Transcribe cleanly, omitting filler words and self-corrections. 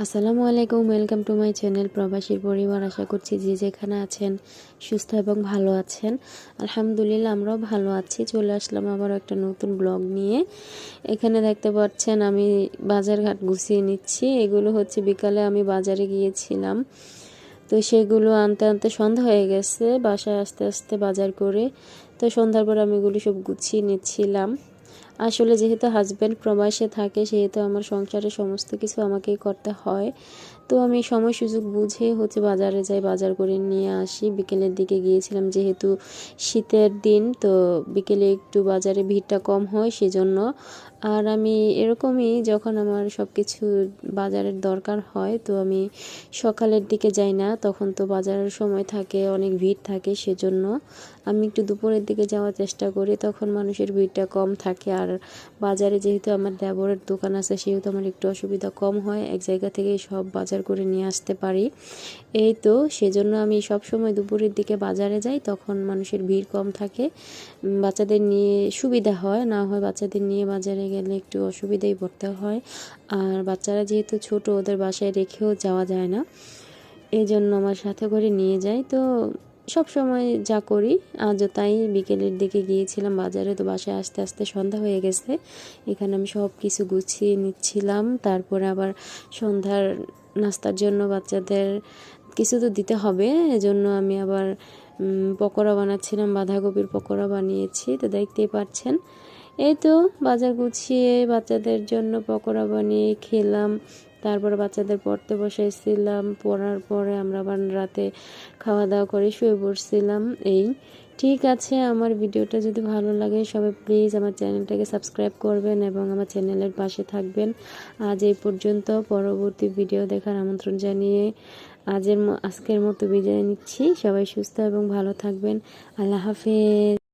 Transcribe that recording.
আসসালামু আলাইকুম, welcome to my channel প্রবাসীর পরিবার। আশা করছি যে যেখানে আছেন সুস্থ এবং ভালো আছেন। আলহামদুলিল্লাহ আমরাও ভালো আছি। চলে আসলাম আবার একটা নতুন ব্লগ নিয়ে। এখানে দেখতে পাচ্ছেন আমি বাজার ঘাট গুছিয়ে নিচ্ছি। এগুলো হচ্ছে বিকালে আমি বাজারে গিয়েছিলাম, তো সেগুলো আনতে আনতে সন্ধ্যা হয়ে গেছে। বাসায় আস্তে আস্তে বাজার করে তো সন্ধ্যার পর আমি এগুলো সব গুছিয়ে নিচ্ছিলাম। আসলে যেহেতু হাজব্যান্ড প্রবাসে থাকে, সেহেতু আমার সংসারে সমস্ত কিছু আমাকেই করতে হয়। তো আমি সময় সুযোগ বুঝে হচ্ছে বাজারে যাই, বাজার করে নিয়ে আসি। বিকেলের দিকে গিয়েছিলাম, যেহেতু শীতের দিন, তো বিকেলে একটু বাজারে ভিড়টা কম হয় সেজন্য। আর আমি এরকমই, যখন আমার সব কিছু বাজারের দরকার হয় তো আমি সকালের দিকে যাই না, তখন তো বাজারের সময় থাকে, অনেক ভিড় থাকে, সেজন্য আমি একটু দুপুরের দিকে যাওয়ার চেষ্টা করি, তখন মানুষের ভিড়টা কম থাকে। আর বাজারে যেহেতু আমার দেবরের দোকান আছে, সেহেতু আমার একটু অসুবিধা কম হয়, এক জায়গা থেকে সব বাজার করে নিয়ে আসতে পারি। এই তো সেজন্য আমি সব সময় দুপুরের দিকে বাজারে যাই, তখন মানুষের ভিড় কম থাকে, বাচ্চাদের নিয়ে সুবিধা হয়। না হয় বাচ্চাদের নিয়ে বাজারে গেলে একটু অসুবিধায় পড়তে হয়। আর বাচ্চারা যেহেতু ছোট, ওদের বাসায় রেখেও যাওয়া যায় না, এই জন্য আমার সাথে করে নিয়ে যাই। তো সব সময় যা করি, আজও তাই। বিকেলের দিকে গিয়েছিলাম বাজারে, তো বাসায় আস্তে আস্তে সন্ধ্যা হয়ে গেছে। এখানে আমি সব কিছু গুছিয়ে নিচ্ছিলাম। তারপরে আবার সন্ধ্যার নাস্তার জন্য বাচ্চাদের কিছু তো দিতে হবে, এজন্য আমি আবার পকোড়া বানাচ্ছিলাম, বাঁধাকপির পকোড়া বানিয়েছি, তো দেখতেই পাচ্ছেন। এই তো বাজার গুছিয়ে বাচ্চাদের জন্য পকোড়া বানিয়ে খেলাম। তারপরে বাচ্চাদের পড়তে বসাইছিলাম, পড়ার পরে আমরা আবার রাতে খাওয়া দাওয়া করে শুয়ে পড়ছিলাম। এই ঠিক আছে, আমার ভিডিওটা যদি ভালো লাগে সবাই প্লিজ আমার চ্যানেলটাকে সাবস্ক্রাইব করবেন এবং আমার চ্যানেলের পাশে থাকবেন। আজ এই পর্যন্ত, পরবর্তী ভিডিও দেখার আমন্ত্রণ জানিয়ে আজকের মতো বিদায় নিচ্ছি। সবাই সুস্থ এবং ভালো থাকবেন। আল্লাহ হাফেজ।